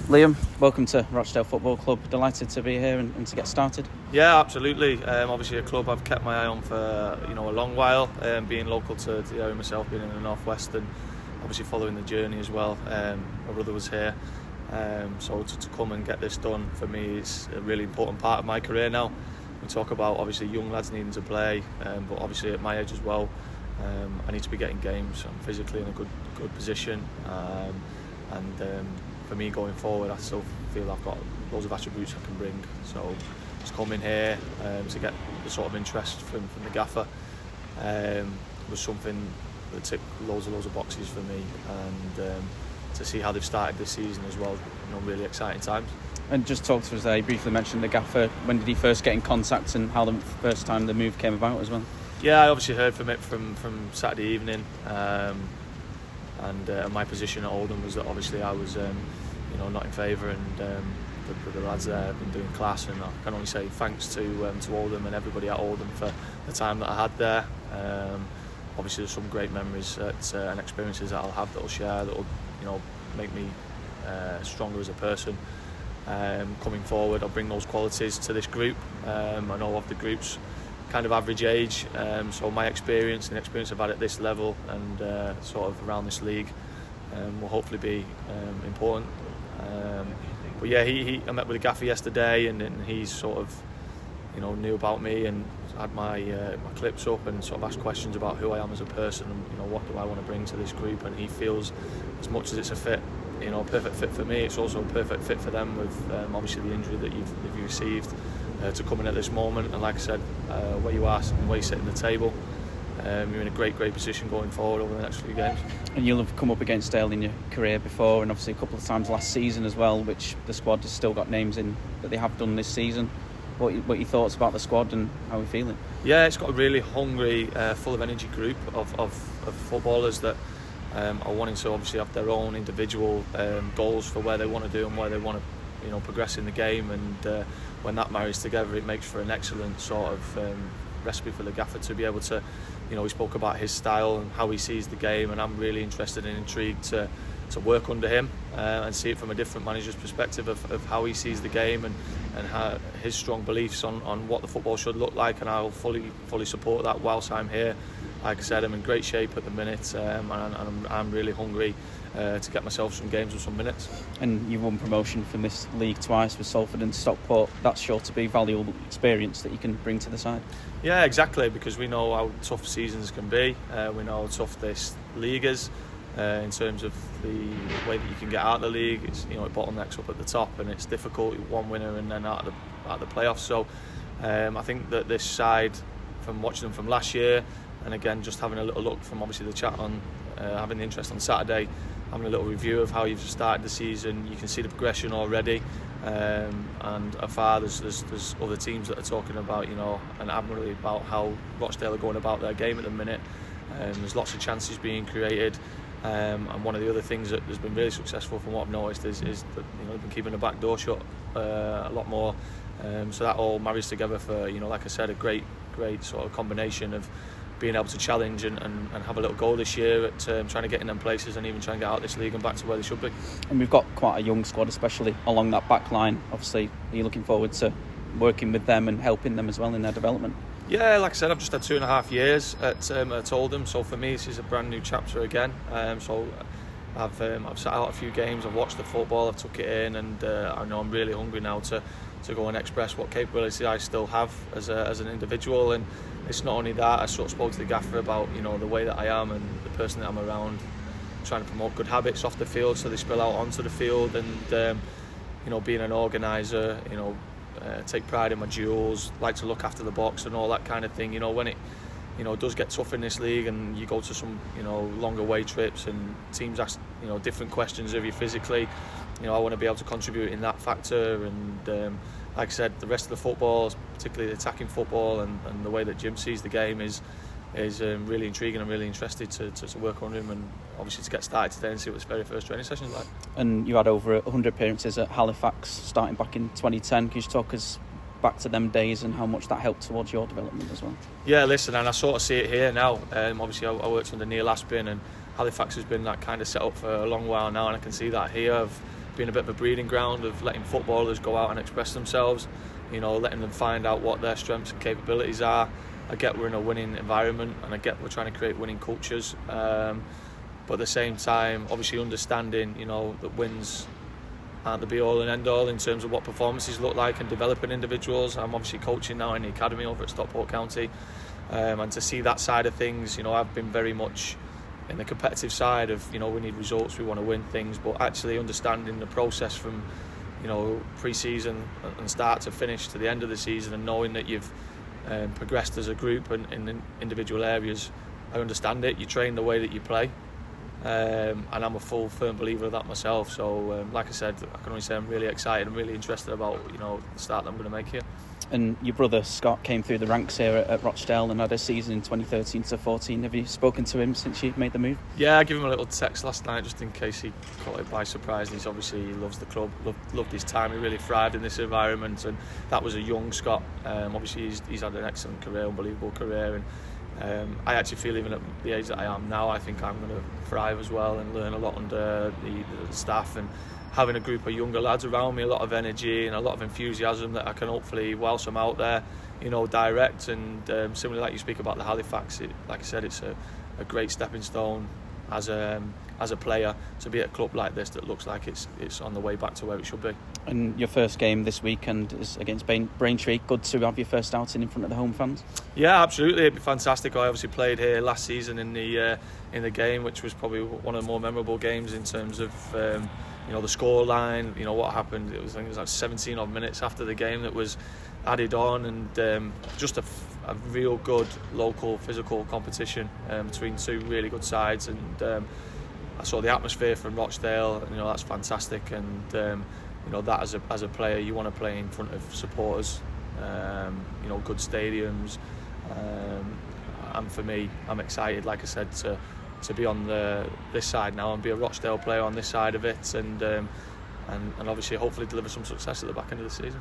Liam, welcome to Rochdale Football Club. Delighted to be here and to get started. Yeah, absolutely. Obviously a club I've kept my eye on for a long while, being local to the area myself, being in the northwest, and obviously following the journey as well. My brother was here, so to come and get this done for me is a really important part of my career now. We talk about obviously young lads needing to play, but obviously at my age as well, I need to be getting games. I'm physically in a good position, and for me going forward, I still feel I've got loads of attributes I can bring. So just coming here to get the sort of interest from the gaffer was something that ticked loads of boxes for me, and to see how they've started this season as well, really exciting times. And just talk to us there, you briefly mentioned the gaffer. When did he first get in contact and how the first time the move came about as well? Yeah, I obviously heard from it from Saturday evening, and my position at Oldham was that obviously I was not in favour, and the lads there have been doing class, and I can only say thanks to Oldham and everybody at Oldham for the time that I had there. Obviously there's some great memories and experiences that I'll have that I'll share that will make me stronger as a person. Coming forward, I'll bring those qualities to this group. I know of the group's kind of average age, so my experience and the experience I've had at this level and sort of around this league will hopefully be important. But yeah, I met with the gaffer yesterday, and he's sort of knew about me and had my clips up and sort of asked questions about who I am as a person and what do I want to bring to this group. And he feels, as much as it's a fit, perfect fit for me, it's also a perfect fit for them with obviously the injury that you've received to come in at this moment. And like I said, where you are and where you sit in the table, you're in a great position going forward over the next few games. And you'll have come up against Dale in your career before, and obviously a couple of times last season as well, which the squad has still got names in that they have done this season. What are your thoughts about the squad and how we're feeling? Yeah, it's got a really hungry, full of energy group of footballers that are wanting to obviously have their own individual goals for where they want to do and where they want to progress in the game. And when that marries together, it makes for an excellent sort of recipe for the gaffer to be able to, we spoke about his style and how he sees the game, and I'm really interested and intrigued to work under him and see it from a different manager's perspective of how he sees the game and how his strong beliefs on what the football should look like, and I'll fully support that whilst I'm here. Like I said, I'm in great shape at the minute, and I'm really hungry to get myself some games and some minutes. And you won promotion from this league twice with Salford and Stockport. That's sure to be valuable experience that you can bring to the side. Yeah, exactly, because we know how tough seasons can be. We know how tough this league is in terms of the way that you can get out of the league. It's it bottlenecks up at the top, and it's difficult, one winner and then out of the playoffs. So I think that this side, from watching them from last year, and again just having a little look from obviously the chat on having the interest on Saturday, having a little review of how you've started the season, you can see the progression already, and afar there's other teams that are talking about and admirably about how Rochdale are going about their game at the minute. There's lots of chances being created, and one of the other things that has been really successful from what I've noticed is that they've been keeping the back door shut a lot more, so that all marries together for like I said, a great sort of combination of being able to challenge and have a little goal this year at trying to get in them places and even try and get out this league and back to where they should be. And we've got quite a young squad, especially along that back line. Obviously, are you looking forward to working with them and helping them as well in their development? Yeah, like I said, I've just had 2.5 years at Oldham, so for me this is a brand new chapter again. So I've sat out a few games, I've watched the football, I've took it in, and I know I'm really hungry now to go and express what capabilities I still have as an individual. And it's not only that, I sort of spoke to the gaffer about the way that I am and the person that I'm around, trying to promote good habits off the field so they spill out onto the field, and being an organiser, take pride in my duels, like to look after the box and all that kind of thing. When it does get tough in this league and you go to some longer away trips and teams ask different questions of you physically, I want to be able to contribute in that factor. And like I said, the rest of the football, particularly the attacking football and the way that Jim sees the game is really intriguing. I'm really interested to work on him, and obviously to get started today and see what his very first training session is like. And you had over 100 appearances at Halifax starting back in 2010. Can you talk us back to them days and how much that helped towards your development as well? Yeah, listen, and I sort of see it here now. Obviously I worked under Neil Aspin, and Halifax has been that kind of set up for a long while now, and I can see that here of being a bit of a breeding ground of letting footballers go out and express themselves, letting them find out what their strengths and capabilities are. I get we're in a winning environment, and I get we're trying to create winning cultures, but at the same time, obviously understanding, that wins aren't the be-all and end-all in terms of what performances look like and developing individuals. I'm obviously coaching now in the academy over at Stockport County, and to see that side of things, I've been very much in the competitive side of, we need results, we want to win things, but actually understanding the process from, pre-season and start to finish to the end of the season, and knowing that you've progressed as a group and in individual areas. I understand it. You train the way that you play, and I'm a firm believer of that myself. So like I said, I can only say I'm really excited and really interested about the start that I'm going to make here. And your brother Scott came through the ranks here at Rochdale and had a season in 2013 to 14. Have you spoken to him since you made the move? Yeah, I gave him a little text last night just in case he caught it by surprise. And he loves the club, loved his time. He really thrived in this environment, and that was a young Scott. Obviously he's had an excellent career, unbelievable career, and I actually feel even at the age that I am now, I think I'm going to thrive as well and learn a lot under the staff, and having a group of younger lads around me, a lot of energy and a lot of enthusiasm that I can hopefully, whilst I'm out there, direct. And similarly, like you speak about the Halifax, like I said, it's a great stepping stone as a player to be at a club like this that looks like it's on the way back to where it should be. And your first game this weekend is against Braintree. Good to have your first outing in front of the home fans. Yeah, absolutely. It'd be fantastic. I obviously played here last season in the game, which was probably one of the more memorable games in terms of the score line. What happened. I think it was like 17 odd minutes after the game that was added on, and just a real good local physical competition between two really good sides. And I saw the atmosphere from Rochdale. That's fantastic. And that as a player, you want to play in front of supporters. Good stadiums. And for me, I'm excited, like I said, to be on this side now and be a Rochdale player on this side of it, and obviously hopefully deliver some success at the back end of the season.